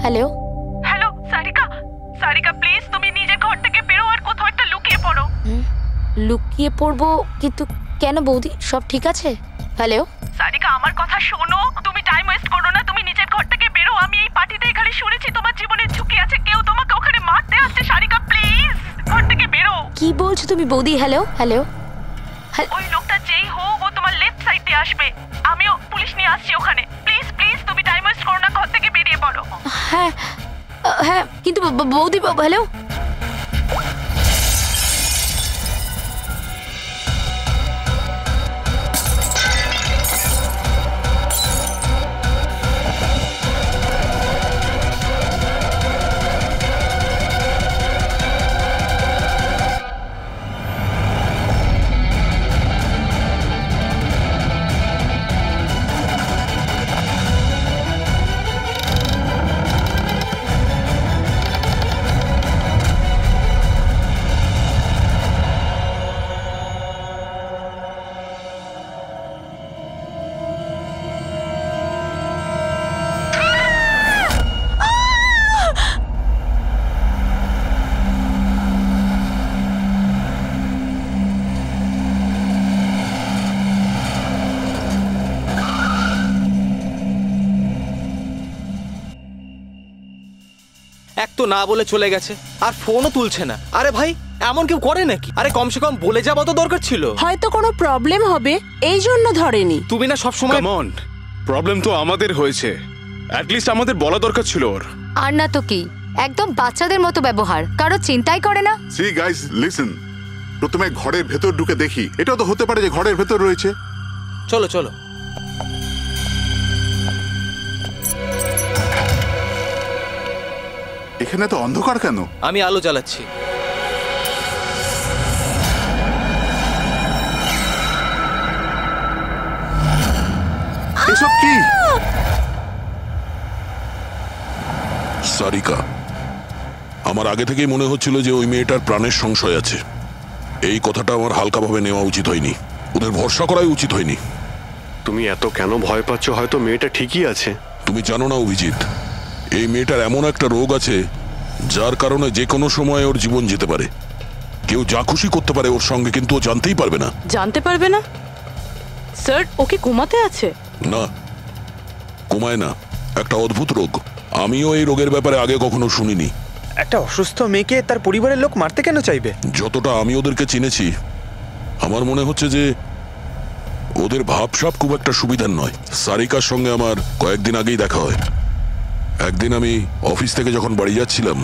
Hello hello Sarika, Sarika please তুমি নিজের ঘর থেকে বেরো আর কোথাও একটা লুকিয়ে পড়ো। লুকিয়ে পড়বো? কিন্তু কেন বৌদি, সব ঠিক আছে? হ্যালো সারিকা আমার কথা শোনো, তুমি টাইম ওয়েস্ট করো না, তুমি নিজের ঘর থেকে বেরো। আমি এই পার্টিতে এখানে শুনেছি তোমার জীবনের ঝুঁকি আছে, কেউ তোমাকে ওখানে মারতে আসছে। সারিকা প্লিজ ঘর থেকে বেরো। কি বলছো তুমি বৌদি? হ্যালো হ্যালো ওই লোকটা যেই হোক ও তোমার লেফট সাইড দিয়ে আসবে, আমিও পুলিশ নিয়ে আসছি ওখানে। প্লিজ প্লিজ তুমি টাইম ওয়েস্ট করো না, ঘর থেকে বেরিয়ে পড়ো। হ্যাঁ হ্যাঁ, কিন্তু বৌদি হ্যালো এক তো না বলে চলে গেছে, আর ফোনও তুলছে না। আরে ভাই, এমন কেউ করে নাকি? আরে কমসে কম বলে যাওয়া তো দরকার ছিল। হয়তো কোনো প্রবলেম হবে এই জন্য ধরেনি। তুমি না সবসময় কাম অন, প্রবলেম তো আমাদের হয়েছে, অ্যাট লিস্ট আমাদের বলা দরকার ছিল ওর। আর না তো কি, একদম বাচ্চাদের মতো ব্যবহার, কারো চিন্তাই করে না। সি গাইস লিসেন, প্রথমে ঘরের ভেতর ঢুকে দেখি। এটাও তো হতে পারে যে ঘরের ভেতর রয়েছে। চলো চলো। এখানে তো অন্ধকার কেন? আমি আলো জ্বালাচ্ছি। এসব কি? সারিকা, আমার আগে থেকেই মনে হচ্ছিল যে ওই মেয়েটার প্রাণের সংশয় আছে। এই কথাটা আমার হালকাভাবে নেওয়া উচিত হয়নি, ওদের ভরসা করাই উচিত হয়নি। তুমি এত কেন ভয় পাচ্ছ? হয়তো মেয়েটা ঠিকই আছে। তুমি জানো না অভিজিৎ, এই মেয়েটার এমন একটা রোগ আছে যার কারণে যে কোনো সময় ওর জীবন যেতে পারে। কেউ যা খুশি করতে পারে ওর সঙ্গে, কিন্তু ও জানতেই পারবে না। জানতে পারবে না? স্যার, ওকে কোমাতে আছে? না, কমায় না, একটা অদ্ভুত রোগ। আমিও এই রোগের ব্যাপারে আগে কখনো শুনিনি। একটা অসুস্থ মেয়েকে তার পরিবারের লোক মারতে কেন চাইবে? যতটা আমি ওদেরকে চিনেছি, আমার মনে হচ্ছে যে ওদের ভাবসাব খুব একটা সুবিধার নয়। সারিকার সঙ্গে আমার কয়েকদিন আগেই দেখা হয়। একদিন আমি অফিস থেকে যখন বাড়ি যাচ্ছিলাম,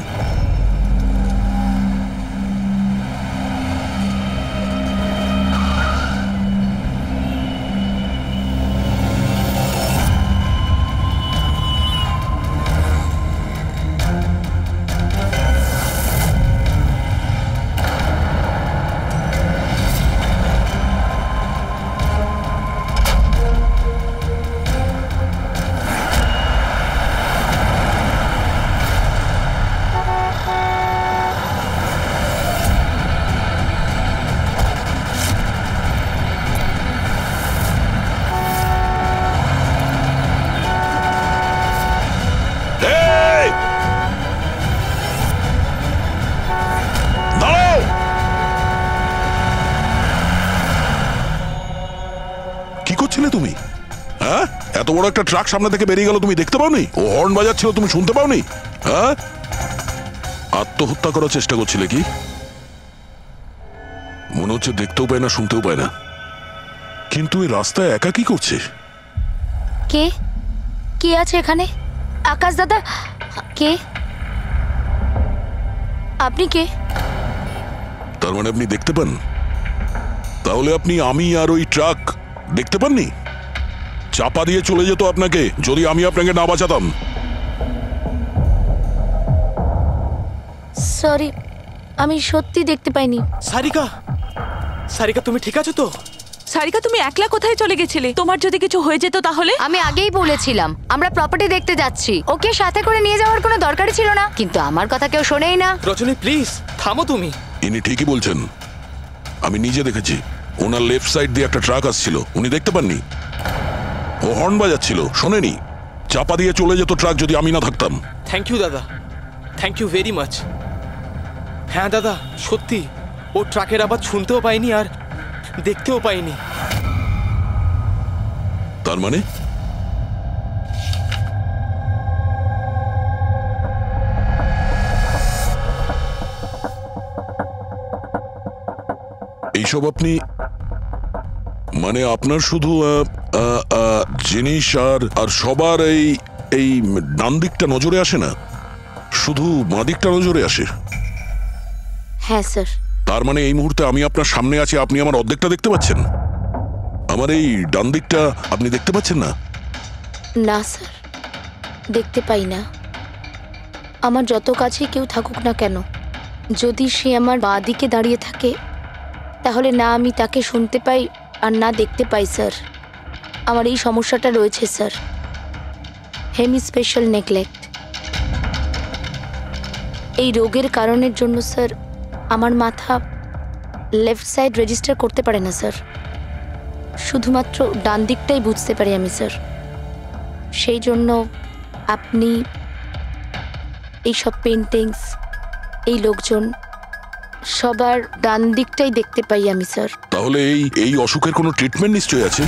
তুমি হ্যাঁ, এত বড় একটা ট্রাক সামনে থেকে বেরিয়ে গেল, তুমি দেখতে পাওনি? ও হর্ন বাজাচ্ছিল, তুমি শুনতে পাওনি? হ্যাঁ, আত্মহত্যা করার চেষ্টা করছিলে কি? মনে হচ্ছে দেখতেও পায় না, শুনতেও পায় না। কিন্তু এই রাস্তায় একা কি করছে? কে কে আছে এখানে? আকাশ দাদা? কে আপনি? কে? তার মানে আপনি দেখতে পান? তাহলে আপনি আমি আর ওই ট্রাক দেখতে পাননি? চাপা দিয়ে চলে যেত আপনাকে যদি আমি আপনাকে না বাঁচাতাম। সরি, আমি সত্যি দেখতে পাইনি। সারিকা, সারিকা তুমি ঠিক আছো তো? সারিকা, তুমি একলা কোথায় চলে গেছিলে? তোমার যদি কিছু হয়ে যেত তাহলে? আমি আগেই বলেছিলাম আমরা প্রপার্টি দেখতে যাচ্ছি, ওকে সাথে করে নিয়ে যাওয়ার কোনো দরকারই ছিল না, কিন্তু আমার কথা কেউ শোনেই না। রজনী প্লিজ থামো তুমি। ইনি ঠিকই বলছেন, আমি নিজে দেখেছি। ওনার লেফট সাইড দিয়ে একটা ট্রাক আসছিল, উনি দেখতে পাননি। ও হর্ন বাজাচ্ছিল, শোনেনি। চাপা দিয়ে চলে যেত ট্রাক যদি আমি না থাকতাম। থ্যাংক ইউ দাদা, থ্যাংক ইউ ভেরি মাচ। হ্যাঁ দাদা, সত্যি ও ট্রাকের আওয়াজ শুনতেও পাইনি আর দেখতেও পাইনি। তার মানে এইসব আপনি মানে আপনার শুধু জিনিস আর সবার এই ডান দিকটা নজরে আসে না, শুধু বাঁ দিকটা নজরে আসে। হ্যাঁ স্যার। তার মানে এই মুহূর্তে আমি আপনার সামনে আছি, আপনি আমার অর্ধেকটা দেখতে পাচ্ছেন, আমার এই ডান দিকটা আপনি দেখতে পাচ্ছেন না? না স্যার, দেখতে পাই না। আমার যত কাছে কেউ থাকুক না কেন, যদি সে আমার বাঁ দিকে দাঁড়িয়ে থাকে তাহলে না আমি তাকে শুনতে পাই আর না দেখতে পাই স্যার। আমার এই সমস্যাটা রয়েছে স্যার, হেমি স্পেশাল নেগলেক্ট। এই রোগের কারণের জন্য স্যার আমার মাথা লেফট সাইড রেজিস্টার করতে পারে না স্যার, শুধুমাত্র ডান দিকটাই বুঝতে পারি আমি স্যার। সেই জন্য আপনি এইসব পেন্টিংস, এই লোকজন সবার ডান দিকটাই দেখতে পাই আমি স্যার। তাহলে এই অসুখের কোনো ট্রিটমেন্ট নিশ্চয়ই আছে।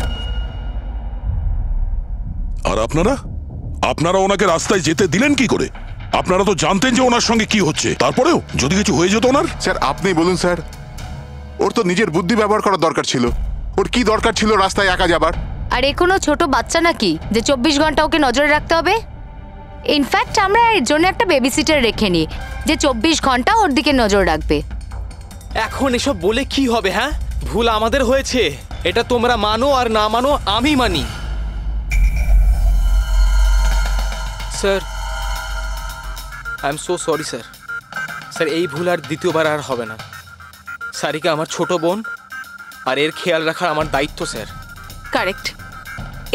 আর আপনারা ওনাকে রাস্তায় যেতে দিলেন কি করে? আপনারা তো জানতেন যে ওনার সঙ্গে কি হচ্ছে, তারপরেও যদি কিছু হয়ে যেত ওনার। স্যার আপনি বলুন স্যার, ওর তো নিজের বুদ্ধি ব্যবহার করার দরকার ছিল। ওর কি দরকার ছিল রাস্তায় একা যাবার? আর এ কোনো ছোট বাচ্চা নাকি যে 24 ঘন্টা ওকে নজরে রাখতে হবে? ইনফ্যাক্ট আমরা এর জন্য একটা বেবি সিটার রেখে নিই যে 24 ঘন্টা ওর দিকে নজর রাখবে। এখন এসব বলে কি হবে? হ্যাঁ, ভুল আমাদের হয়েছে, এটা তোমরা মানো আর না মানো আমি মানি। Sir, I am so sorry sir. Sir এই ভুল আর দ্বিতীয়বার আর হবে না। সারিকা আমার ছোট বোন, আর এর খেয়াল রাখার আমার দায়িত্ব স্যার। কারেক্ট।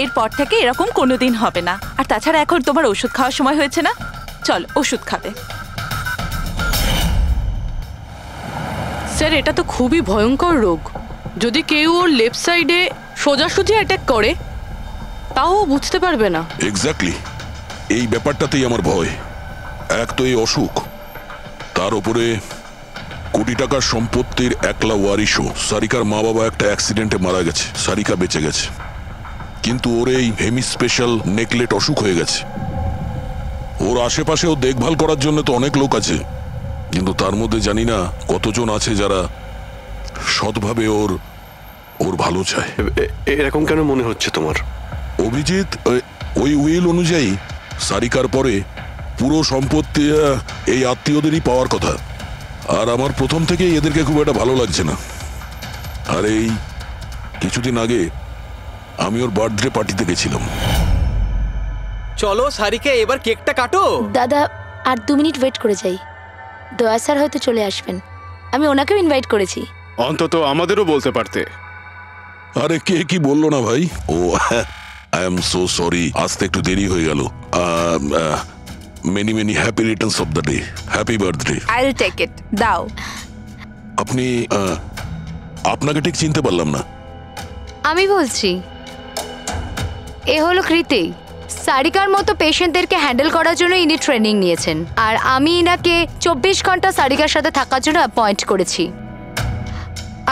এরপর থেকে এরকম কোনোদিন হবে না। আর তাছাড়া এখন তোমার ওষুধ খাওয়ার সময় হয়েছে না, চল ওষুধ খাবে। স্যার এটা তো খুবই ভয়ঙ্কর রোগ। যদি কেউ ওর লেফট সাইডে সোজাসুজি অ্যাটাক করে তাও ও বুঝতে পারবে না। এক্স্যাক্টলি, এই ব্যাপারটাতেই আমার ভয়। এক তো এই অসুখ, তার উপরে কোটি টাকার সম্পত্তির একলা ওয়ারিশও। সারিকার মা বাবা একটা অ্যাক্সিডেন্টে মারা গেছে, সারিকা বেঁচে গেছে, কিন্তু ওর এই হেমি স্পেশাল নেকলেট অসুখ হয়ে গেছে। ওর আশেপাশেও দেখভাল করার জন্য তো অনেক লোক আছে, কিন্তু তার মধ্যে জানি না কতজন আছে যারা সৎভাবে ওর ভালো চায়। এরকম কেন মনে হচ্ছে তোমার? অভিজিৎ, ওই উইল অনুযায়ী সারিকার পরে পুরো সম্পত্তি এই আত্মীয়দেরই পাওয়ার কথা, আর আমার প্রথম থেকেই এদেরকে খুব একটা ভালো লাগছে না। আর এই কিছুদিন আগে আমি ওর বার্থডে পার্টিতে গেছিলাম। চলো সারিকা, এবার কেকটা কাটো। দাদা আর 2 মিনিট ওয়েট করে যাই, দয়া স্যার হয়তো চলে আসবেন। আমি ওনাকেও ইনভাইট করেছি। অন্তত আমাদেরও বলতে পারতে। আরে কে কি বললো না ভাই? Oh I am so sorry, আসতে একটু দেরি হয়ে গেল। Many many happy returns of the day, happy birthday. I will take it, দাও। আপনি আপনাকে ঠিক চিনতে পারলাম না। আমি বলছি, এ হলো কৃতি। সারিকার মতো পেশেন্টদেরকে হ্যান্ডেল করার জন্য ইনি ট্রেনিং নিয়েছেন, আর আমি ইনাকে 24 ঘন্টা সারিকার সাথে থাকার জন্য অ্যাপয়েন্ট করেছি।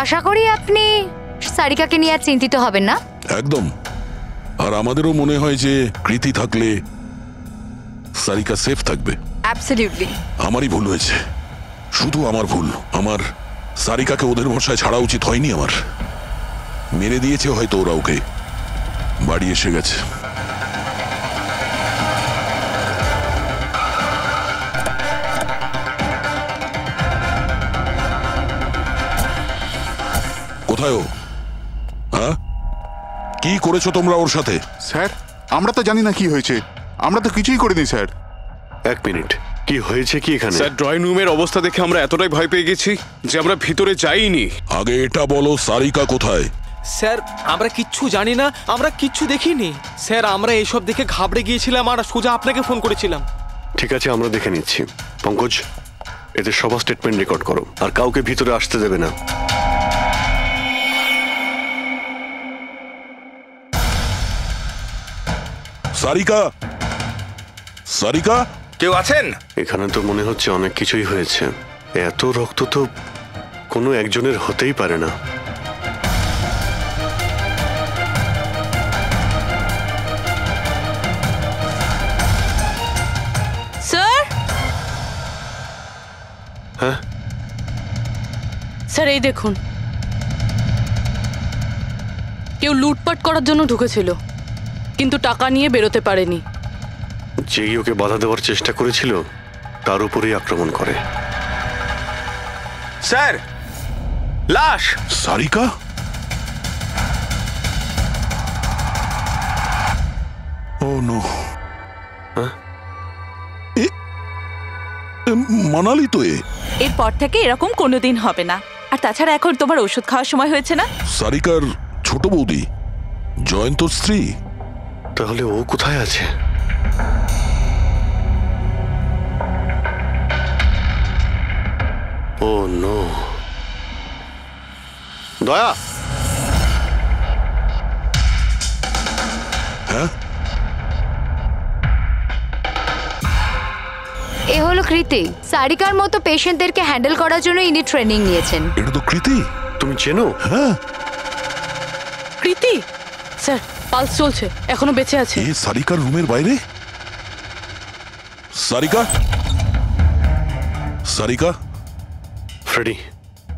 আশা করি আপনি সারিকাকে নিয়ে আর চিন্তিত হবেন না। একদম। আর আমাদেরও মনে হয় যে কৃতি থাকলে সারিকা সেফ থাকবে। অ্যাবসলিউটলি। আমারই ভুল হয়েছে, শুধু আমার ভুল। আমার সারিকাকে ওদের ভরসায় ছাড়া উচিত হয়নি। আমার মেরে দিয়েছে হয়তো ওরা, ওকে বাড়ি এসে গেছে। কোথায় ও? হ্যাঁ, কি করেছো তোমরা ওর সাথে? স্যার আমরা তো জানি না কি হয়েছে, আমরা তো কিছুই করিনি স্যার। এক মিনিট, কি হয়েছে কি এখানে? স্যার ড্রয়িং রুমের অবস্থা দেখে আমরা এতটাই ভয় পেয়ে গেছি যে আমরা ভিতরে যাইনি। আগে এটা বলো, সারিকা কোথায়? স্যার আমরা কিচ্ছু জানি না, আমরা কিচ্ছু দেখিনি স্যার। আমরা এইসব দেখে ঘাবড়ে গিয়েছিলাম আর সোজা আপনাকে ফোন করেছিলাম। ঠিক আছে, আমরা দেখে নিচ্ছি। পঙ্কজ, এদের সবার স্টেটমেন্ট রেকর্ড করো, আর কাউকে ভিতরে আসতে দেবে না। সারিকা সারিকা, কেউ আছেন? এখানে তো মনে হচ্ছে অনেক কিছুই হয়েছে। এত রক্ত তো কোনো একজনের হতেই পারে না। স্যার, হ্যাঁ, স্যার এই দেখুন, কেউ লুটপাট করার জন্য ঢুকেছিল, কিন্তু টাকা নিয়ে বেরোতে পারেনি। যেই ওকে বাধা দেওয়ার চেষ্টা করেছিল তার উপরেই আক্রমণ করে। স্যার, লাশ। সারিকা? ও নো। মানালি তো এরপর থেকে এরকম কোনোদিন হবে না। আর তাছাড়া এখন তোমার ওষুধ খাওয়ার সময় হয়েছে না? সারিকার ছোট বৌদি, জয়ন্ত স্ত্রী। তাহলে ও কোথায় আছে? ও নো। দয়া, হ্যাঁ, এ হলো কৃতি। সারিকার মতো পেশেন্টদেরকে হ্যান্ডেল করার জন্য ইনি ট্রেনিং নিয়েছেন। এটা তো কৃতি। তুমি চেনো? হ্যাঁ, কৃতি স্যার, পালস চলছে, এখনো বেঁচে আছে। এ সারিকার রুমের বাইরে? সারিকা, সারিকা। ফ্রেডি,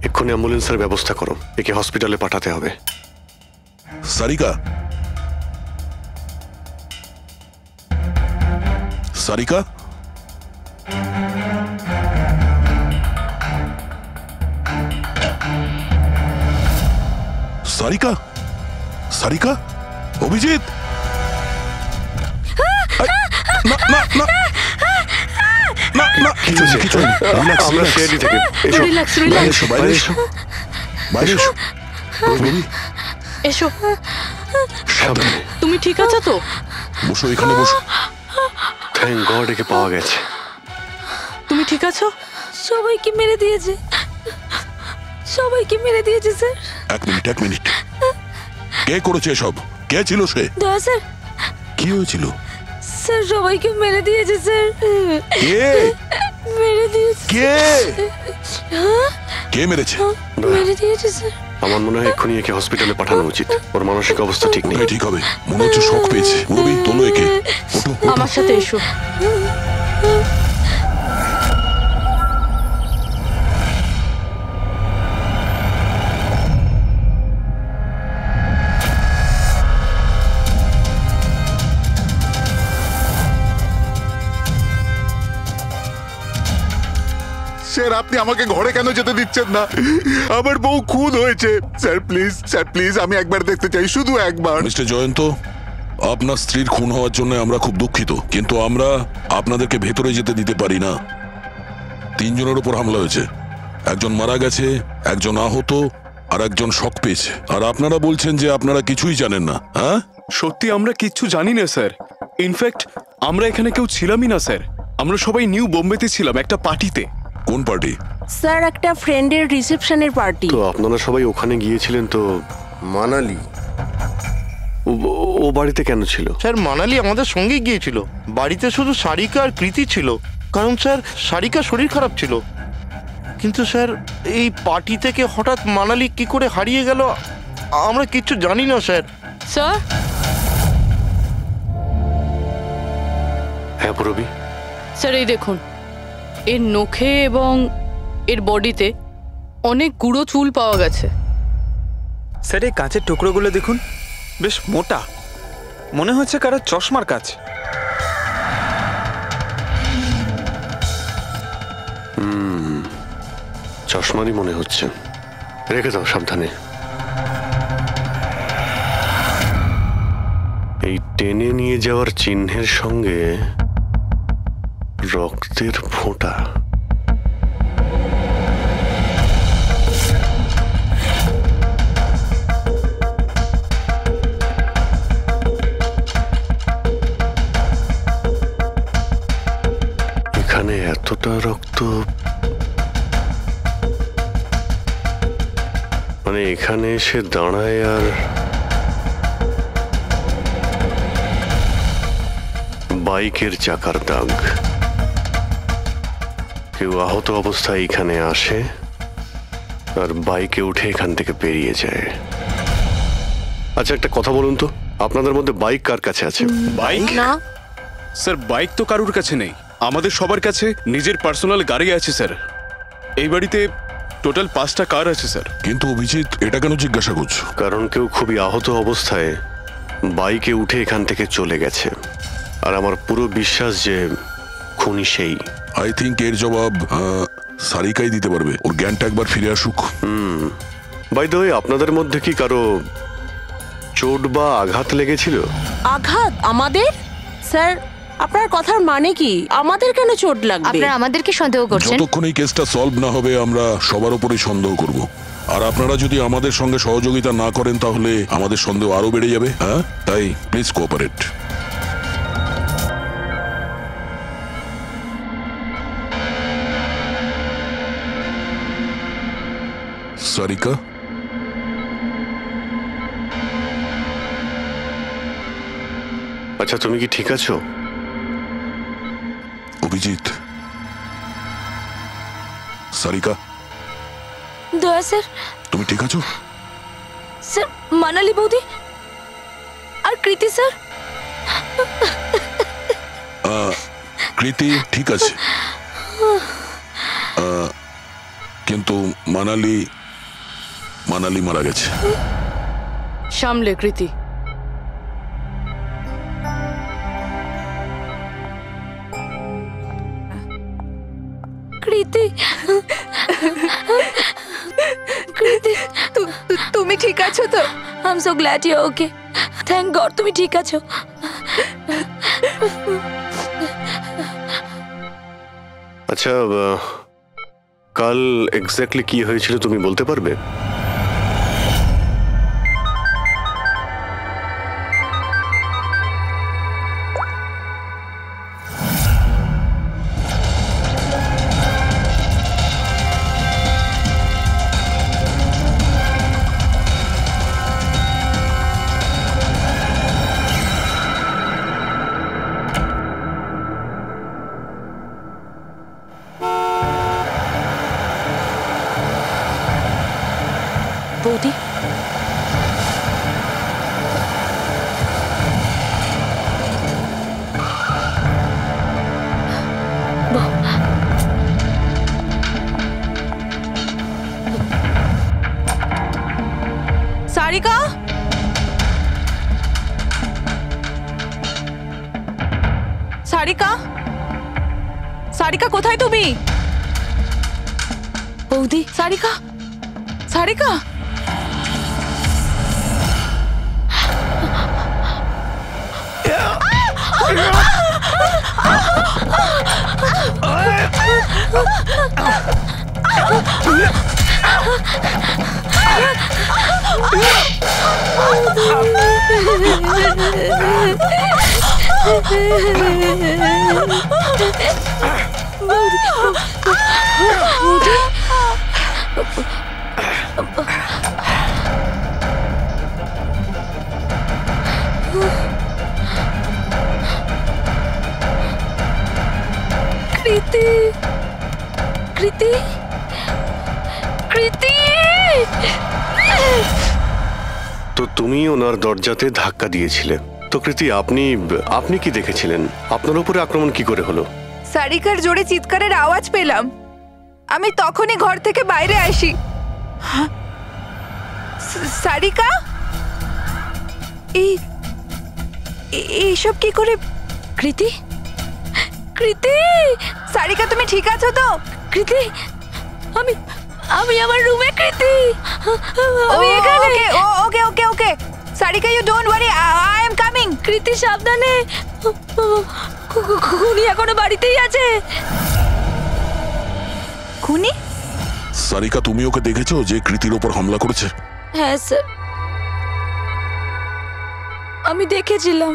এক্ষুনি অ্যাম্বুলেন্সের ব্যবস্থা করো, একে হসপিটালে পাঠাতে হবে। সারিকা, সারিকা, সারিকা, সারিকা, অভিজিৎ। না না না না না, কিছু নেই, কিছু নেই। রিল্যাক্স, আমরা সিআইডি থেকে। এসো, রিল্যাক্স, বাইরে রিল্যাক্স, এসো, বাইরে এসো, বাইরে এসো। রবি, এসো। সাবধানে তুমি ঠিক আছো তো? বসো, এখানে বসো। থ্যাংক গড একে পাওয়া গেছে। তুমি ঠিক আছো? সবাইকে মেরে দিয়েছে, সবাইকে মেরে দিয়েছে স্যার। এক মিনিট, এক মিনিট। কে করেছে এসব? কে ছিল সে? দয়া স্যার, কি হয়েছিল? স্যার সবাইকে মেরে দিয়েছে স্যার। কে? মেরে দিয়েছে। কে? কে মেরেছে? মেরে দিয়েছে স্যার। আমার মনে হয় এক্ষুনি একে হসপিটালে পাঠানো উচিত। ওর মানসিক অবস্থা ঠিক নেই। ঠিক হবে, মনে হচ্ছে শক পেয়েছে। রবি, তোলো একে। ওঠো, ওঠো। আমার সাথে এসো। স্যার, আপনি আমাকে ঘরে কেন যেতে দিচ্ছেন না? আমার বউ খুন হয়েছে। স্যার প্লিজ, স্যার প্লিজ, আমি একবার দেখতে চাই, শুধু একবার। মিস্টার জয়ন্ত, আপনার স্ত্রীর খুন হওয়ার জন্য আমরা খুব দুঃখিত, কিন্তু আমরা আপনাদেরকে ভেতরে যেতে দিতে পারি না। 3 জনের উপর হামলা হয়েছে, একজন মারা গেছে, একজন আহত, আর একজন শক পেয়েছে। আর আপনারা বলছেন যে আপনারা কিছুই জানেন না। হ্যাঁ, সত্যি আমরা কিচ্ছু জানি না স্যার। ইনফ্যাক্ট আমরা এখানে কেউ ছিলামই না স্যার। আমরা সবাই নিউ বোম্বেতে ছিলাম একটা পার্টিতে। কোন পার্টি? স্যার একটা ফ্রেন্ডের রিসেপশনের পার্টি। তো আপনারা সবাই ওখানে গিয়েছিলেন তো? মানালি। ও বাড়িতে কেন ছিল? স্যার মানালি আমাদের সঙ্গেই গিয়েছিল। বাড়িতে শুধু সারিকা আর কৃতি ছিল, কারণ স্যার সারিকা শরীর খারাপ ছিল। কিন্তু স্যার এই পার্টি থেকে হঠাৎ মানালি কি করে হারিয়ে গেল আমরা কিচ্ছু জানি না স্যার। স্যার, হ্যাঁ রবি। স্যার এই দেখুন, এর নখে এবং এর বডিতে অনেক গুঁড়ো চুল পাওয়া গেছে। স্যার, এই কাঁচের টুকরোগুলো দেখুন, বেশ মোটা, মনে হচ্ছে কারো চশমার কাজ। চশমারই মনে হচ্ছে। রেখে দাও সাবধানে। এই টেনে নিয়ে যাওয়ার চিহ্নের সঙ্গে রক্তের ফোঁটা। এখানে এতটা রক্ত, মানে এখানে এসে দাঁড়ায় আর বাইকের চাকার দাগ। কেউ আহত অবস্থায় এখানে আসে আর বাইকে উঠে এখান থেকে বেরিয়ে যায়। আচ্ছা, একটা কথা বলুন তো, আপনাদের মধ্যে বাইক কার কাছে আছে? বাইক? না স্যার বাইক তো কারুর কাছে নেই, আমাদের সবার কাছে নিজের পার্সোনাল গাড়ি আছে স্যার। এই বাড়িতে টোটাল 5টা কার আছে স্যার। কিন্তু অভিজিৎ, এটা কেন জিজ্ঞাসা করছো? কারণ কেউ খুবই আহত অবস্থায় বাইকে উঠে এখান থেকে চলে গেছে, আর আমার পুরো বিশ্বাস যে খুনি সেই। আই থিঙ্ক এর জবাব সারিকাই দিতে পারবে। ওর জ্ঞানটা একবার ফিরে আসুক। বাই দ্য ওয়ে, আপনাদের মধ্যে কি কারো চোট বা আঘাত লেগেছিল? আঘাত আমাদের? স্যার, আপনার কথার মানে কি? আমাদের কেন চোট লাগবে? আপনারা আমাদেরকে সন্দেহ করছেন? যতক্ষণ এই কেসটা সলভ না হবে আমরা সবার উপরেই সন্দেহ করব। আর আপনারা যদি আমাদের সঙ্গে সহযোগিতা না করেন তাহলে আমাদের সন্দেহ আরো বেড়ে যাবে। হ্যাঁ, তাই প্লিজ কোঅপারেট। সারিকা, আচ্ছা, তুমি কি ঠিক আছো? অভিজিৎ, সারিকা, দয়া স্যার। তুমি ঠিক আছো? স্যার, মানালি বৌদি আর কৃতি স্যার। কৃতি ঠিক আছে, কিন্তু মানালি মারা গেছে। সামলে কৃতি। কৃতি, কৃতি, তুমি ঠিক আছো তো? I am so glad you okay. Thank God তুমি ঠিক আছো। আচ্ছা, কাল এক্স্যাক্টলি কি হয়েছিল তুমি বলতে পারবে? বৌদি, সারিকা, সারিকা, সারিকা কোথায় তুমি? বৌদি, সারিকা, সারিকা, কৃতি, কৃতি, কৃতি। তো তুমি ওনার দরজাতে ধাক্কা দিয়েছিলে। তো কৃতি, আপনি কি দেখেছিলেন? আপনার উপরে আক্রমণ কি করে হলো? সারিকার জোরে চিৎকারের আওয়াজ পেলাম, আমি তখনই ঘর থেকে বাইরে আসি। সারিকা, এইসব কি করে? কৃতি, কৃতি, সারিকা তুমি ঠিক আছো তো? কৃতি, আমি আমার রুমে। কৃতি, আমি এখানে। Okay okay okay Sarika, you don't worry, I am coming. Kriti সাবধানে, খুনি এখনো বাড়িতেই আছে। খুনি? সারিকা, তুমি ওকে দেখেছো যে কৃতির ওপর হামলা করেছে? হ্যাঁ স্যার, আমি দেখেছিলাম।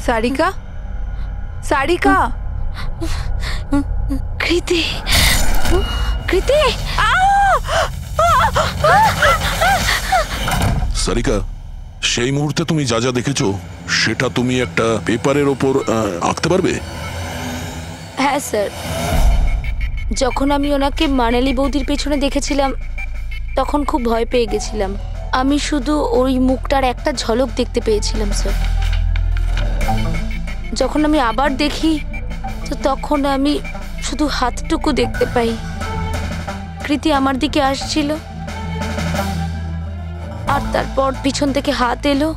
সারিকা, সারিকা, কৃতি, কৃতি। সারিকা, সেই মুহূর্তে তুমি যা যা দেখেছো সেটা তুমি একটা পেপারের ওপর আঁকতে পারবে? হ্যাঁ স্যার, যখন আমি ওনাকে মানালি বৌদির পেছনে দেখেছিলাম তখন খুব ভয় পেয়ে গেছিলাম। আমি শুধু ওই মুখটার একটা ঝলক দেখতে পেয়েছিলাম স্যার। যখন আমি আবার দেখি তো তখন আমি শুধু হাতটুকু দেখতে পাই। কৃতি আমার দিকে আসছিল আর তারপর পিছন থেকে হাত এলো,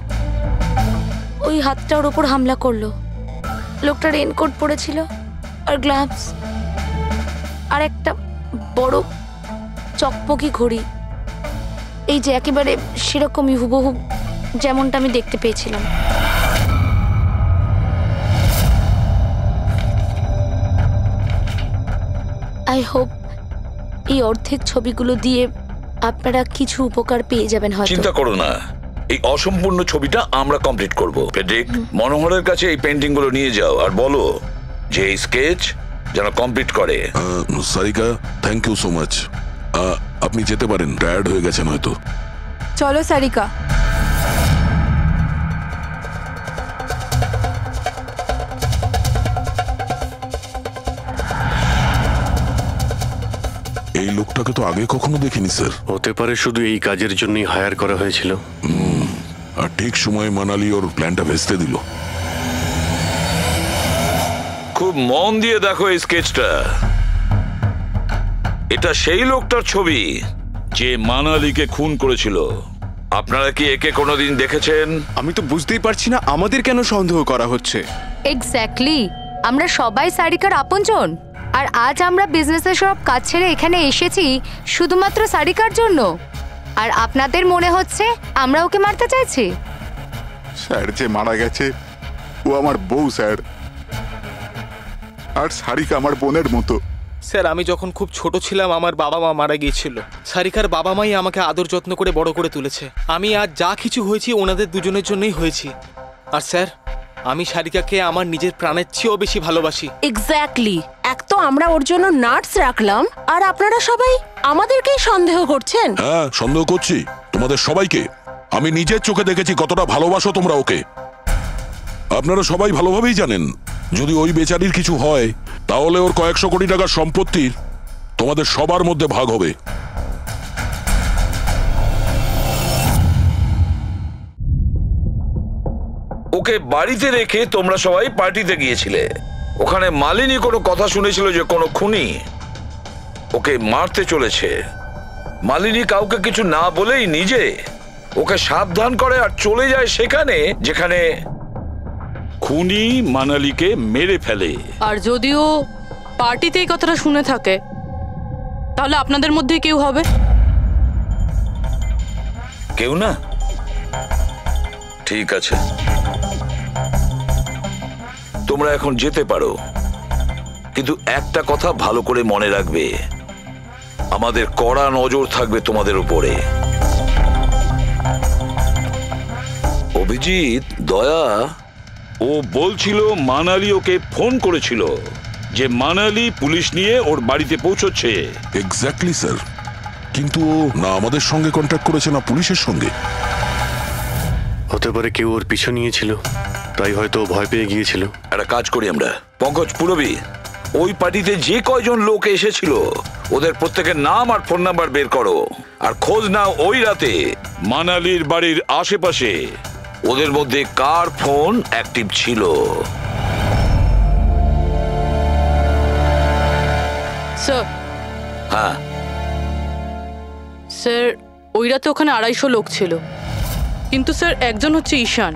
ওই হাতটা ওর ওপর হামলা করলো। লোকটা রেনকোট পরেছিল আর গ্লাভস আর একটা বড় চকমকি ঘড়ি, এই যে একেবারে সেরকমই হুবহু যেমনটা আমি দেখতে পেয়েছিলাম। আই হোপ এই অর্ধেক ছবিগুলো দিয়ে আপনারা কিছু উপকার পেয়ে যাবেন হয়তো। চিন্তা করো না, এই অসম্পূর্ণ ছবিটা আমরা কমপ্লিট করব। ফেডরিক, মনোহরের কাছে এই পেন্টিং গুলো নিয়ে যাও আর বলো যে এই স্কেচ যেন কমপ্লিট করে। Sarika, thank you so much. আপনি যেতে পারেন, টায়ার্ড হয়ে গেছেন হয়তো। চলো সারিকা। এই লোকটাকে তো আগে কখনো দেখিনি স্যার। হতে পারে শুধু এই কাজের জন্যই হায়ার করা হয়েছিল। আর ঠিক সময়ে মানালি ওর প্ল্যানটা ভেস্তে দিল। খুব মন দিয়ে দেখো এই স্কেচটা। এটা সেই লোকটার ছবি যে মানালিকে খুন করেছিল। আপনারা কি একে কোনোদিন দেখেছেন? আমি তো বুঝতেই পারছি না আমাদের কেন সন্দেহ করা হচ্ছে। এক্স্যাক্টলি, আমরা সবাই সারিকার আপনজন, আর আজ আমরা বিজনেসের সব কাজ ছেড়ে এখানে এসেছি শুধুমাত্র সারিকার জন্য। আর আপনাদের মনে হচ্ছে আমরা ওকে মারতে চাইছি? স্যার যে মারা গেছে ও আমার বউ স্যার, আর সারিকা আমার বোনের মতো। স্যার, আমি যখন খুব ছোট ছিলাম আমার বাবা মা মারা গিয়েছিল। সারিকার বাবা মাই আমাকে আদর যত্ন করে বড় করে তুলেছে। আমি আজ যা কিছু হয়েছি ওনাদের দুজনের জন্যই হয়েছি। আর স্যার, আমি সারিকাকে আমার নিজের প্রাণের চেয়েও বেশি ভালোবাসি। এক্স্যাক্টলি, এক তো আমরা ওর জন্য নার্স রাখলাম আর আপনারা সবাই আমাদেরকেই সন্দেহ করছেন। হ্যাঁ, সন্দেহ করছি তোমাদের সবাইকে। আমি নিজের চোখে দেখেছি কতটা ভালোবাসো তোমরা ওকে। আপনারা সবাই ভালোভাবেই জানেন যদি ওই বেচারির কিছু হয় তাহলে ওর কয়েকশো কোটি টাকার সম্পত্তির তোমাদের সবার মধ্যে ভাগ হবে। ওকে বাড়িতে রেখে তোমরা সবাই পার্টিতে গিয়েছিলে। ওখানে মালিনী কোনো কথা শুনেছিল যে কোনো খুনি ওকে মারতে চলেছে। মালিনী কাউকে কিছু না বলেই নিজে ওকে সাবধান করে আর চলে যায় সেখানে যেখানে খুনি মানালিকে মেরে ফেলে। আর যদিও পার্টিতে এই কথাটা শুনে থাকে তাহলে আপনাদের মধ্যে কেউ হবে? কেউ না? ঠিক আছে, তোমরা এখন যেতে পারো, কিন্তু একটা কথা ভালো করে মনে রাখবে, আমাদের কড়া নজর থাকবে তোমাদের উপরে। অভিজিৎ, দয়া, ও বলছিল মানালি ওকে ফোন করেছিল যে মানালি পুলিশ নিয়ে ওর বাড়িতে পৌঁছচ্ছে। এক্স্যাক্টলি স্যার, কিন্তু ও না আমাদের সঙ্গে কন্ট্যাক্ট করেছে না পুলিশের সঙ্গে। হতে পারে কেউ ওর পিছু নিয়েছিল, তাই হয়তো ভয় পেয়ে গিয়েছিল। একটা কাজ করি আমরা, পঙ্কজ, পুরবী, ওই পার্টিতে যে কয়জন লোক এসেছিল ওদের প্রত্যেকের নাম আর ফোন নাম্বার বের করো আর খোঁজ নাও ওই রাতে মানালির বাড়ির আশেপাশে ওদের মধ্যে কার ফোন অ্যাক্টিভ ছিল। স্যার। হ্যাঁ স্যার, ওই রাতে ওখানে 250 লোক ছিল, কিন্তু স্যার একজন হচ্ছে ঈশান।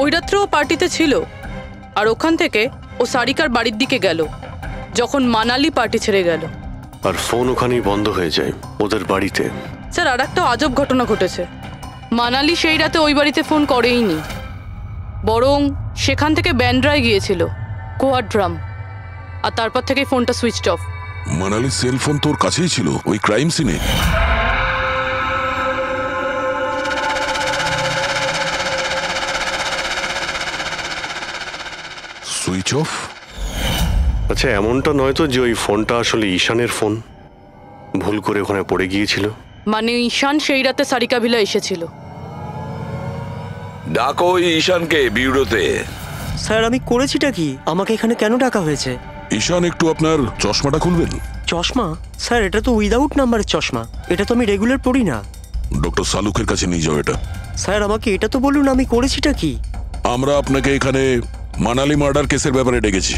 ওই রাত্রেও পার্টিতে ছিল আর ওখান থেকে ও সারিকার বাড়ির দিকে গেল যখন মানালি পার্টি ছেড়ে গেল। আর ফোন ওখানেই বন্ধ হয়ে যায় ওদের বাড়িতে। স্যার, আর একটা আজব ঘটনা ঘটেছে। মানালি সেই রাতে ওই বাড়িতে ফোন করেইনি, বরং সেখান থেকে ব্যান্ড্রায় গিয়েছিল কোয়াড্রাম, আর তারপর থেকে ফোনটা সুইচড অফ। মানালির সেল ফোন তোর কাছেই ছিল ওই ক্রাইম সিনে? Switch off? আচ্ছা, এমনটা নয় তো যে ওই ফোনটা আসলে ঈশানের ফোন, ভুল করে ওখানে পড়ে গিয়েছিল? মানে ঈশান সেই রাতে সারিকা ভিলা এসেছিল। ডাকো ওই ঈশানকে বিউরোতে। স্যার আমি করেছিটা কি? আমাকে এখানে কেন ডাকা হয়েছে? ঈশান, একটু আপনার চশমাটা খুলবেন? চশমা? স্যার এটা তো উইদাউট নাম্বারের চশমা, এটা তো আমি রেগুলার পড়ি না। ডক্টর সালুকের কাছে নিয়ে যাও এটা। স্যার আমাকে এটা তো বলুন, আমি করেছিটা কি? আমরা আপনাকে এখানে মানালি মার্ডার কেসের ব্যাপারে ডেকেছি।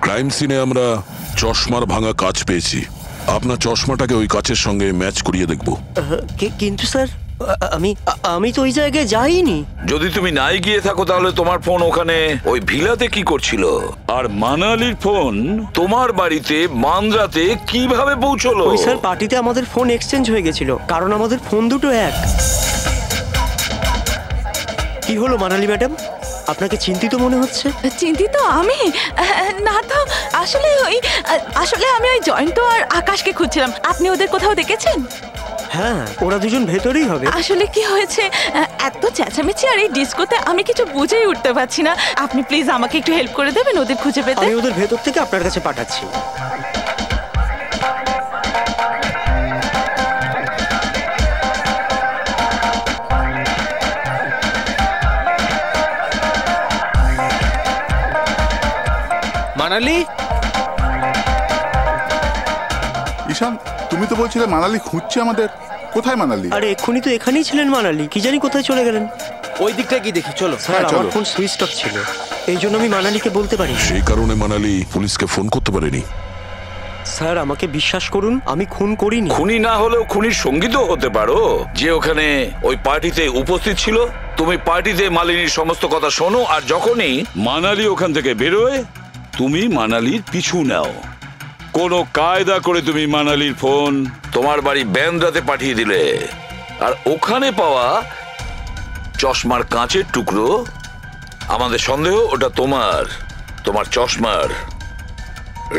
ক্রাইম সিনে আমরা চশমার ভাঙা কাঁচ পেয়েছি। আপনার চশমাটাকে ওই কাচের সঙ্গে ম্যাচ করিয়ে দেখব। কিন্তু স্যার আমি তো ওই জায়গায় যাইনি। যদি তুমি নাই গিয়ে থাকো তাহলে তোমার ফোন ওখানে ওই ভিলাতে কি করছিল? আর মানালির ফোন তোমার বাড়িতে মান্দ্রাতে কিভাবে পৌঁছলো? ওই স্যার পার্টিতে আমাদের ফোন এক্সচেঞ্জ হয়ে গেছিল, কারণ আমাদের ফোন দুটো এক। কি হলো মানালি ম্যাডাম, আপনাকে চিন্তিত মনে হচ্ছে? চিন্তিত আমি? না তো, আসলে আমি ওই জয়ন্ত আর আকাশকে খুঁজছিলাম। আপনি ওদের কোথাও দেখেছেন? হ্যাঁ, ওরা দুজন ভেতরেই হবে। আসলে কি হয়েছে, এত চেঁচামেচি আর এই ডিস্কোতে আমি কিছু বুঝেই উঠতে পারছি না। আপনি প্লিজ আমাকে একটু হেল্প করে দেবেন ওদের খুঁজে পেতে? আমি ওদের ভেতর থেকে আপনার কাছে পাঠাচ্ছি। মানালি? ঈশান, তুমি তো বলছিলে মানালি খুঁজছে আমাদের। কোথায় মানালি? আরে এক্ষুনি তো এখানেই ছিলেন মানালি, কি জানি কোথায় চলে গেলেন। ওই দিকটা কি দেখি, চলো। স্যার আমার ফোন সুইচ অফ ছিল, এই জন্য আমি মানালিকে বলতে পারি। সেই কারণে মানালি পুলিশকে ফোন করতে পারেনি। স্যার আমাকে বিশ্বাস করুন, আমি খুন করিনি। খুনি না হলেও খুনির সঙ্গী তো হতে পারো, যে ওখানে ওই পার্টিতে উপস্থিত ছিল। তুমি পার্টিতে মালিনীর সমস্ত কথা শোনো, আর যখনই মানালি ওখান থেকে বেরোয় তুমি মানালির পিছু নাও। কোনো কায়দা করে তুমি মানালির ফোন তোমার বাড়ি ব্যান্দ্রাতে পাঠিয়ে দিলে, আর ওখানে পাওয়া চশমার কাঁচের টুকরো, আমাদের সন্দেহ ওটা তোমার চশমার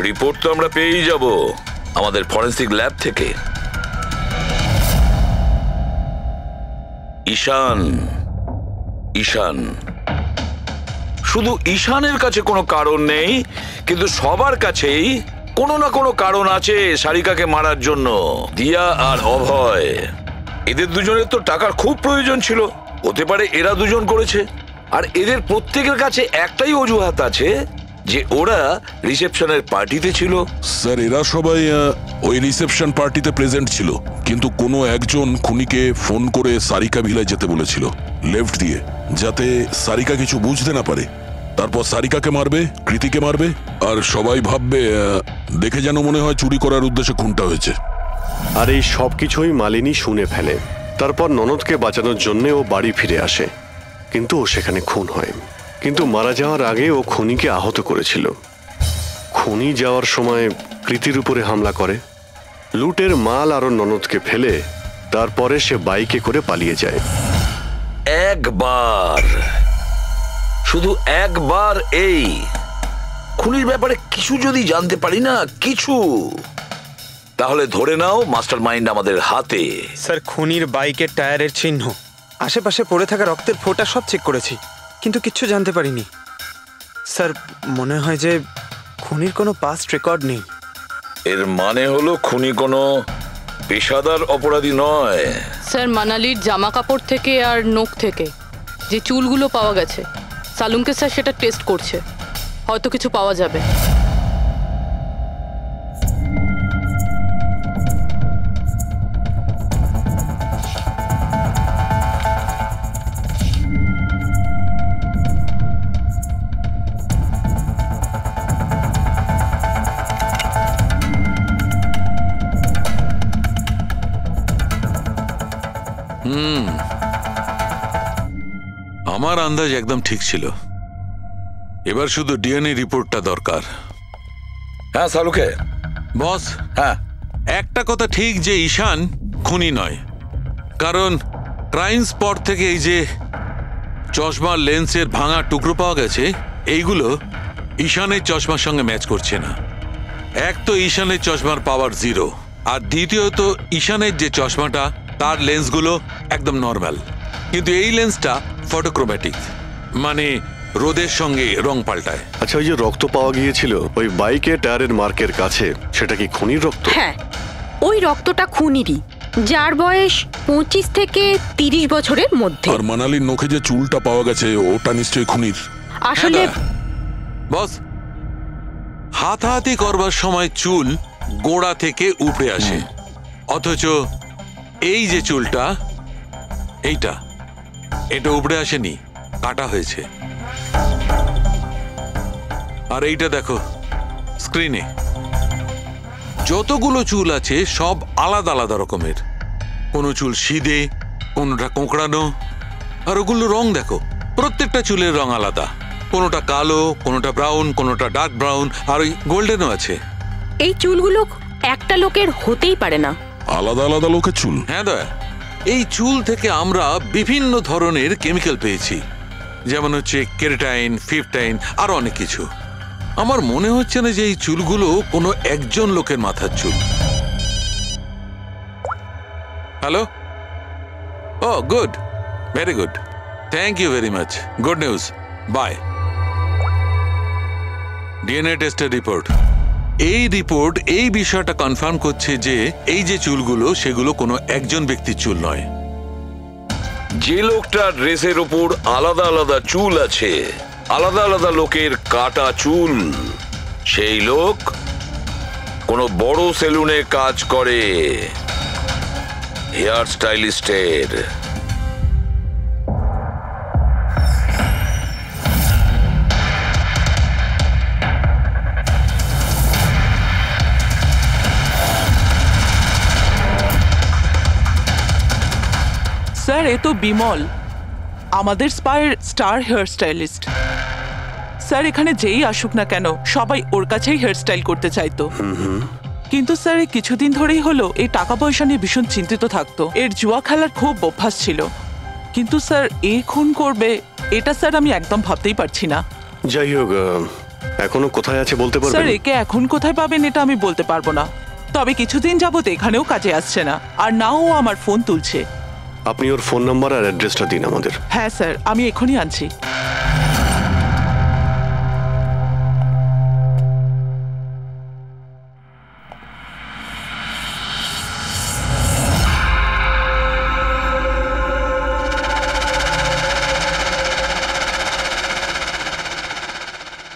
রিপোর্ট তো আমরা পেয়েই যাব আমাদের ফরেন্সিক ল্যাব থেকে। ঈশান শুধু ঈশানের কাছে কোনো কারণ নেই, কিন্তু সবার কাছেই কোনো না কোনো কারণ আছে সারিকাকে মারার জন্য। দিয়া আর অভয়, এদের দুজনের তো টাকার খুব প্রয়োজন ছিল, হতে পারে এরা দুজন করেছে। আর এদের প্রত্যেকের কাছে একটাই অজুহাত আছে যে ওরা রিসেপশনের পার্টিতে ছিল। স্যার এরা সবাই ওই রিসেপশন পার্টিতে প্রেজেন্ট ছিল, কিন্তু কোনো একজন খুনিকে ফোন করে সারিকা ভিলায় যেতে বলেছিল লেফট দিয়ে, যাতে সারিকা কিছু বুঝতে না পারে। তারপর সারিকাকে মারবে, কৃতিকে মারবে, আর সবাই ভাববে দেখে যেন মনে হয় চুরি করার উদ্দেশ্যে খুনটা হয়েছে। আর এই সব কিছুই মালিনী শুনে ফেলে। তারপর ননদকে বাঁচানোর জন্য ও বাড়ি ফিরে আসে, কিন্তু ও সেখানে খুন হয়। কিন্তু মারা যাওয়ার আগে ও খুনিকে আহত করেছিল। খুনি যাওয়ার সময় কৃতির উপরে হামলা করে, লুটের মাল আর ননদকে ফেলে তারপরে সে বাইকে করে পালিয়ে যায়। শুধু একবার এই খুনির ব্যাপারে কিছু যদি জানতে পারি না, কিছু, তাহলে ধরে নাও মাস্টার মাইন্ড আমাদের হাতে। স্যার খুনির বাইকের টায়ারের চিহ্ন, আশেপাশে পড়ে থাকা রক্তের ফোঁটা সব চেক করেছি, কিন্তু কিচ্ছু জানতে পারিনি। স্যার মনে হয় যে খুনির কোনো পাস্ট রেকর্ড নেই। এর মানে হলো খুনি কোনো পেশাদার অপরাধী নয়। স্যার মানালির জামা কাপড় থেকে আর নখ থেকে যে চুলগুলো পাওয়া গেছে, সালুমকে স্যার সেটা টেস্ট করছে, হয়তো কিছু পাওয়া যাবে। আমার আন্দাজ একদম ঠিক ছিল, এবার শুধু ডিএনএ রিপোর্টটা দরকার। হ্যাঁ সালুকে বস, হ্যাঁ একটা কথা ঠিক যে ঈশান খুনি নয়, কারণ ক্রাইম স্পট থেকে এই যে চশমার লেন্সের ভাঙা টুকরো পাওয়া গেছে, এইগুলো ঈশানের চশমার সঙ্গে ম্যাচ করছে না। এক তো ঈশানের চশমার পাওয়ার 0, আর দ্বিতীয়ত ঈশানের যে চশমাটা তার লেন্সগুলো একদম নর্মাল, কিন্তু এই লেন্সটা ফটোক্রোম্যাটিক, মানে রোদের সঙ্গে রং পাল্টায়। আচ্ছা, ওই যে রক্ত পাওয়া গিয়েছিল ওই বাইকে টায়ারের মার্কের কাছে, সেটা কি খুনির রক্ত? হ্যাঁ, ওই রক্তটা খুনিরই, যার বয়স 25 থেকে 30 বছরের মধ্যে। আর মানালির নখে যে চুলটা পাওয়া গেছে ওটা নিশ্চয়ই খুনির। আসলে বস, হাতাহাতি করবার সময় চুল গোড়া থেকে উপড়ে আসে, অথচ এই যে চুলটা এটা উপড়ে আসেনি, কাটা হয়েছে। আর এইটা দেখো স্ক্রিনে, যতগুলো চুল আছে সব আলাদা আলাদা রকমের। কোনো চুল সিধে, কোনোটা কোঁকড়ানো, আর ওগুলো রং দেখো, প্রত্যেকটা চুলের রং আলাদা। কোনোটা কালো, কোনোটা ব্রাউন, কোনোটা ডার্ক ব্রাউন, আর ওই গোল্ডেনও আছে। এই চুলগুলো একটা লোকের হতেই পারে না। আলাদা আলাদা লোকের চুল? হ্যাঁ দয়া, এই চুল থেকে আমরা বিভিন্ন ধরনের কেমিক্যাল পেয়েছি, যেমন হচ্ছে কেরাটিন, ফিফটাইন, আর অনেক কিছু। আমার মনে হচ্ছে না যে এই চুলগুলো কোনো একজন লোকের মাথার চুল। Hello? Oh good, very good, thank you very much, good news, bye. DNA টেস্টের রিপোর্ট, এই রিপোর্ট এই বিষয়টা কনফার্ম করছে যে এই যে চুলগুলো সেগুলো কোনো একজন ব্যক্তির চুল নয়। যে লোকটার ড্রেসের ওপর আলাদা আলাদা চুল আছে, আলাদা আলাদা লোকের কাটা চুল, সেই লোক কোনো বড় সেলুনে কাজ করে, হেয়ার স্টাইলিস্টের। স্যার, এ তো বিমল, আমাদের স্পায়ের স্টার হেয়ার স্টাইলিস্ট। স্যার, এখানে যেই আসুক না কেন সবাই ওর কাছেই হেয়ার স্টাইল করতে চাইতো। কিন্তু স্যার, এই কিছুদিন ধরেই হলো এই টাকা পয়সা নিয়ে ভীষণ চিন্তিত থাকতো। এর জুয়া খেলার খুব অভ্যাস ছিল। কিন্তু স্যার, এই খুন করবে এটা স্যার আমি একদম ভাবতেই পারছি না। যাই হোক, এখনো কোথায় আছে বলতে পারবেন? স্যার, একে এখন কোথায় পাবেন এটা আমি বলতে পারবো না, তবে কিছুদিন যাবত এখানেও কাজে আসছে না, আর নাও আমার ফোন তুলছে। আপনি ওর ফোন নাম্বার আর অ্যাড্রেসটা দিন আমাদের। হ্যাঁ স্যার, আমি এখনই আনছি।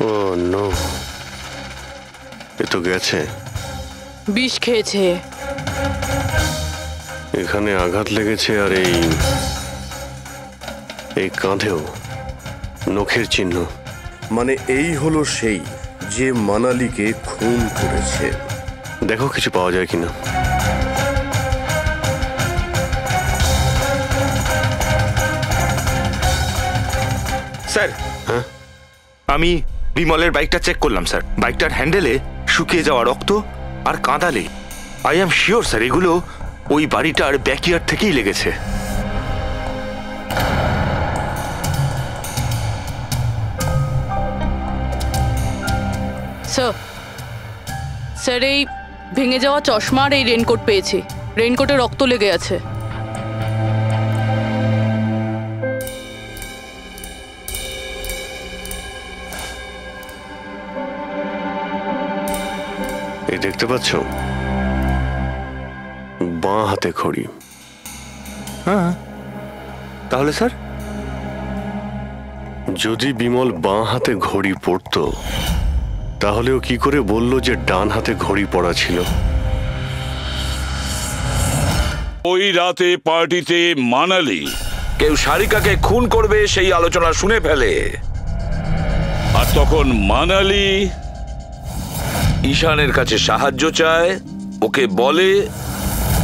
ও নো, এ তো গেছে। বিষ খেয়েছে। এখানে আঘাত লেগেছে, আর এই কাঁধেও নখের চিহ্ন। মানে এই হলো সেই যে মানালিকে খুন করেছে। দেখো কিছু পাওয়া যায় কিনা। স্যার, হ্যাঁ, আমি বিমলের বাইকটা চেক করলাম স্যার। বাইকটার হ্যান্ডেলে শুকিয়ে যাওয়া রক্ত আর কাঁদালে আই এম শিওর স্যার এগুলো ওই বাড়িটার ব্যাকইয়ার্ড থেকেই লেগেছে। স্যার, এই ভেঙে যাওয়া চশমা আর এই রেনকোট পেয়েছি। রেনকোটে রক্ত লেগে আছে। এই দেখতে পাচ্ছ, বাঁ হাতে ঘড়ি। হ্যাঁ, তাহলে স্যার যদি বিমল বাঁ হাতে ঘড়ি পরতো তাহলে ও কি করে বলল যে ডান হাতে ঘড়ি পরা ছিল? ওই রাতে পার্টিতে মানালি কেউ সারিকাকে খুন করবে সেই আলোচনা শুনে ফেলে, আর তখন মানালি ঈশানের কাছে সাহায্য চায়। ওকে বলে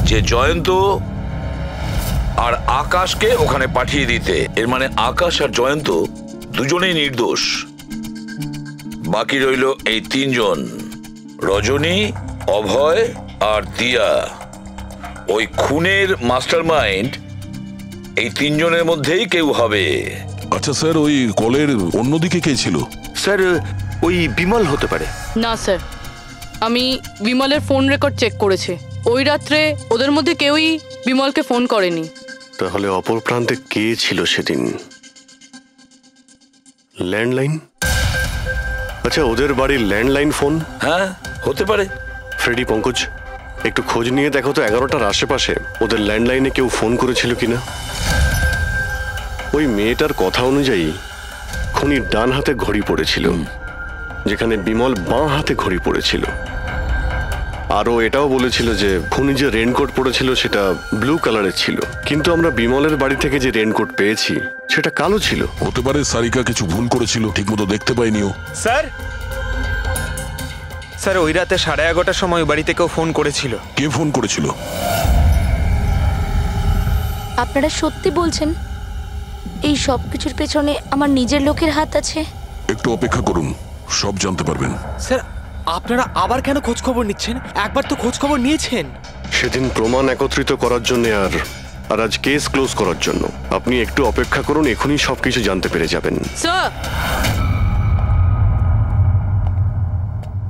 যে জয়ন্ত আর আকাশকে ওখানে পাঠিয়ে দিতে। এর মানে আকাশ আর জয়ন্ত দুজনেই নির্দোষ। বাকি রইল এই তিনজন, রজনী, অভয় আর দিয়া। ওই খুনের মাস্টারমাইন্ড এই তিনজনের মধ্যেই কেউ হবে। আচ্ছা স্যার, ওই কলের অন্যদিকে কে ছিল? স্যার, ওই বিমল হতে পারে। না স্যার, আমি বিমলের ফোন রেকর্ড চেক করেছি। ওই রাত্রে ওদের মধ্যে কেউই বিমলকে ফোন করেনি। তাহলে অপর প্রান্তে কে ছিল সেদিন? ল্যান্ডলাইন? আচ্ছা, ওদের বাড়ির ল্যান্ডলাইন ফোন? হ্যাঁ, হতে পারে। ফ্রেডি, পঙ্কজ, একটু খোঁজ নিয়ে দেখো তো 11টার আশেপাশে ওদের ল্যান্ডলাইনে কেউ ফোন করেছিল কিনা। ওই মেয়েটার কথা অনুযায়ী খুনি ডান হাতে ঘড়ি পড়েছিল, যেখানে বিমল বাঁ হাতে ঘড়ি পড়েছিল। আর ও এটাও বলেছিল যে খুনি যে রেনকোট পরেছিল সেটা ব্লু কালারের ছিল, কিন্তু আমরা বিমলের বাড়ি থেকে যে রেনকোট পেয়েছি সেটা কালো ছিল। হতে পারে সারিকা কিছু ভুল করেছিল, ঠিকমতো দেখতে পাইনি ও। স্যার স্যার ওই রাতে 11:30টার সময় ওই বাড়িতে কেউ ফোন করেছিল। কে ফোন করেছিল? আপনারা সত্যি বলছেন এই সব কিছুর পেছনে আমার নিজের লোকের হাত আছে? একটু অপেক্ষা করুন, সব জানতে পারবেন। স্যার আপনারা আবার কেন খোঁজ খবর নিচ্ছেন? একবার তো খোঁজ খবর নিয়েছেন। সেদিন প্রমাণ একত্রিত করার জন্য আর আজ কেস ক্লোজ করার জন্য। আপনি একটু অপেক্ষা করুন, এখনই সবকিছু জানতে পেরে যাবেন। স্যার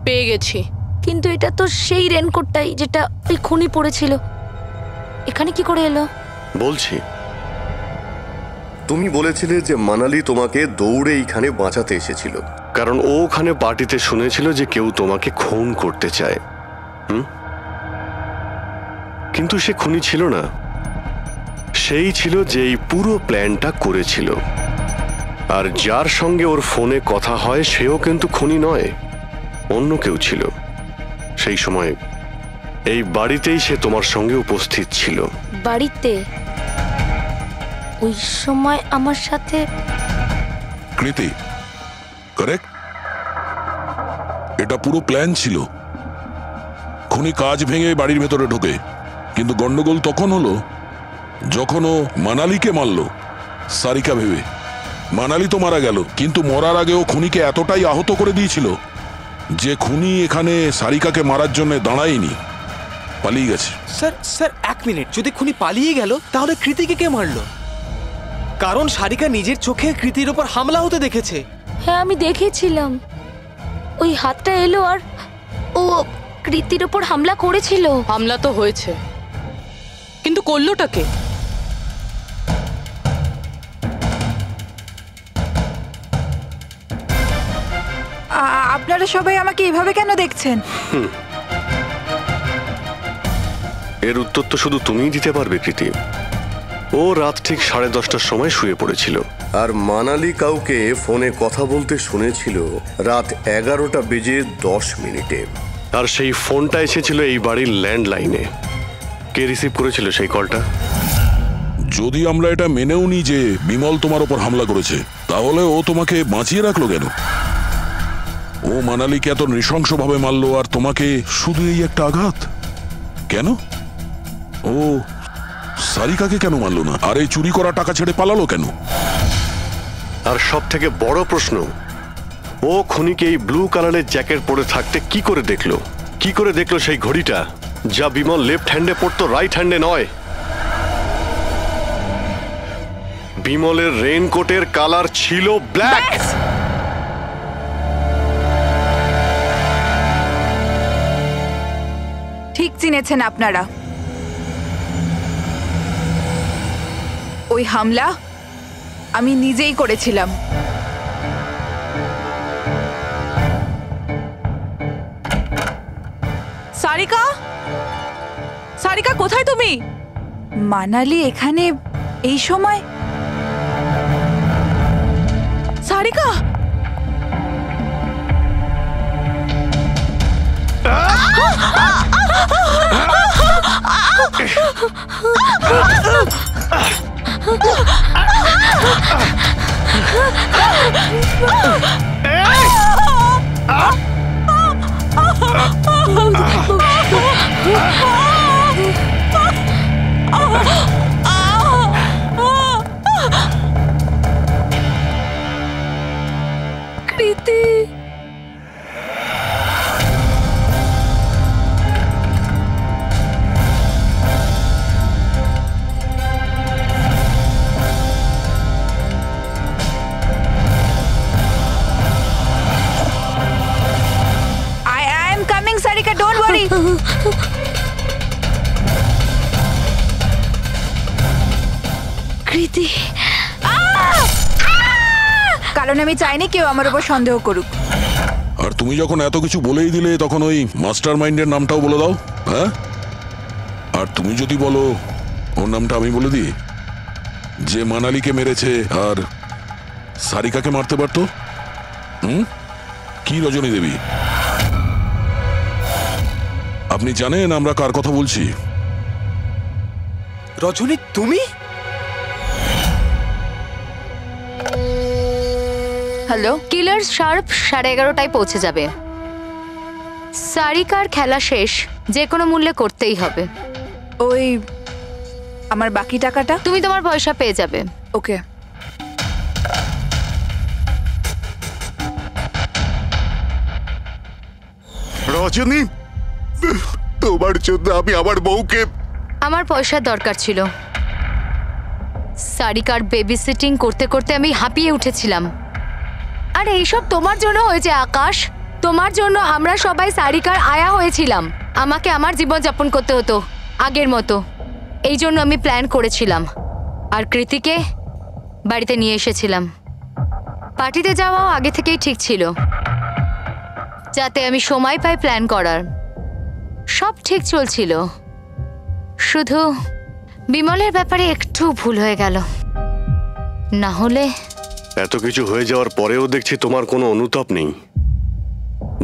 পেয়ে গেছি। কিন্তু এটা তো সেই রেনকোটটাই যেটা ওই খুনি পড়েছিল। এখানে কি করে এলো? বলছি, তুমি বলেছিলে যে মানালি তোমাকে দৌড়ে এইখানে বাঁচাতে এসেছিল, কারণ ও ওখানে পার্টিতে শুনেছিল যে কেউ তোমাকে খুন করতে চায়। কিন্তু সে খুনি ছিল না, সেই ছিল যে এই পুরো প্ল্যানটা করেছিল। আর যার সঙ্গে ওর ফোনে কথা হয় সেও কিন্তু খুনি নয়, অন্য কেউ ছিল। সেই সময় এই বাড়িতেই সে তোমার সঙ্গে উপস্থিত ছিল। বাড়িতে? ওই সময় আমার সাথে কৃতি, কারেক্ট? এটা পুরো প্ল্যান ছিল। খুনি কাজ ভেঙে বাড়ির ভেতরে ঢোকে, কিন্তু গন্ডগোল তখন হলো যখন ও মানালিকে মারল সারিকা ভেবে। মানালি তো মারা গেল, কিন্তু মরার আগে ও খুনিকে এতটাই আহত করে দিয়েছিল যে খুনি এখানে সারিকাকে মারার জন্য দাঁড়ায়নি, পালিয়ে গেছে। স্যার 1 মিনিট, যদি খুনি পালিয়ে গেল তাহলে কৃতিকে কে মারলো? কারণ সারিকা নিজের চোখে কৃতির উপর হামলা হতে দেখেছে। হ্যাঁ আমি দেখেছিলাম, ওই হাতটা এলো আর ও কৃতির উপর হামলা করেছিল। হামলা তো হয়েছে, কিন্তু করলোটা কে? আপনারা সবাই আমাকে এভাবে কেন দেখছেন? এর উত্তর তো শুধু তুমিই দিতে পারবে কৃতি। ও রাত ঠিক 10:30টার সময় শুয়ে পড়েছিল। আর মানালি কাউকে ফোনে কথা বলতে শুনেছিল রাত 11:10 আর সেই ফোনটা এসেছিল এই বাড়ির ল্যান্ডলাইনে। কে রিসিভ করেছিল সেই কলটা? যদি আমরা এটা মেনেও নিই যে বিমল তোমার ওপর হামলা করেছে, তাহলে ও তোমাকে বাঁচিয়ে রাখলো কেন? ও মানালিকে এত নৃশংসভাবে মারলো, আর তোমাকে শুধু এই একটা আঘাত কেন? ও সারিকাকে কেন মারলো না? আর এই চুরি করা টাকা ছেড়ে পালালো কেন? আর সব থেকে বড় প্রশ্ন, ও খুনিকে এই ব্লু কালারের জ্যাকেট পরে থাকতে কি করে দেখলো? কি করে দেখলো সেই ঘড়িটা যা বিমল লেফট হ্যান্ডে পড়তো, রাইট হ্যান্ডে নয়? বিমলের রেইনকোটের কালার ছিল ব্ল্যাক। ঠিক চিনেছেন আপনারা। ওই হামলা আমি নিজেই করেছিলাম। সারিকা, সারিকা কোথায় তুমি? মানালি এখানে এই সময়? সারিকা, কৃতি, সারিকা, ডোন্ট ওয়ারি। কৃতি, কারণ আমি চাইনি কেউ আমার উপর সন্দেহ করুক। আর তুমি যখন এত কিছু বলেই দিলে, তখন ওই মাস্টার মাইন্ডের নামটাও বলে দাও। হ্যাঁ, আর তুমি যদি বলো ওর নামটা আমি বলে দিই, যে মানালিকে মেরেছে আর সারিকাকে মারতে পারতো। কি রজনী দেবী, আপনি জানেন আমরা কার কথা বলছি? রজনী তুমি? হ্যালো, কিলার শার্প 11:30টায় পৌঁছে যাবে। সারিকার খেলা শেষ, যে কোনো মূল্যে করতেই হবে। ওই আমার বাকি টাকাটা? তুমি তোমার পয়সা পেয়ে যাবে। ওকে। রজনী, তোমার জন্য আমি আমার বউকে। আমার পয়সার দরকার ছিল। সারিকার বেবি সিটিং করতে করতে আমি হাঁপিয়ে উঠেছিলাম। আর এইসব তোমার জন্য হয়েছে আকাশ। তোমার জন্য আমরা সবাই সারিকার আয়া হয়েছিলাম। আমাকে আমার জীবন যাপন করতে হতো আগের মতো। এই জন্য আমি প্ল্যান করেছিলাম আর কৃতিকে বাড়িতে নিয়ে এসেছিলাম। পার্টিতে যাওয়াও আগে থেকেই ঠিক ছিল, যাতে আমি সময় পাই প্ল্যান করার। সব ঠিক চলছিল, শুধু বিমলের ব্যাপারে একটু ভুল হয়ে গেল। না হলে এত কিছু হয়ে যাওয়ার পরেও দেখছি তোমার কোনো অনুতাপ নেই,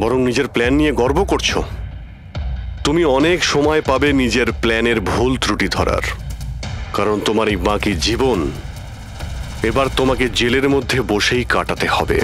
বরং নিজের প্ল্যান নিয়ে গর্ব করছো। তুমি অনেক সময় পাবে নিজের প্ল্যানের ভুল ত্রুটি ধরার, কারণ তোমার এই বাকি জীবন এবার তোমাকে জেলের মধ্যে বসেই কাটাতে হবে।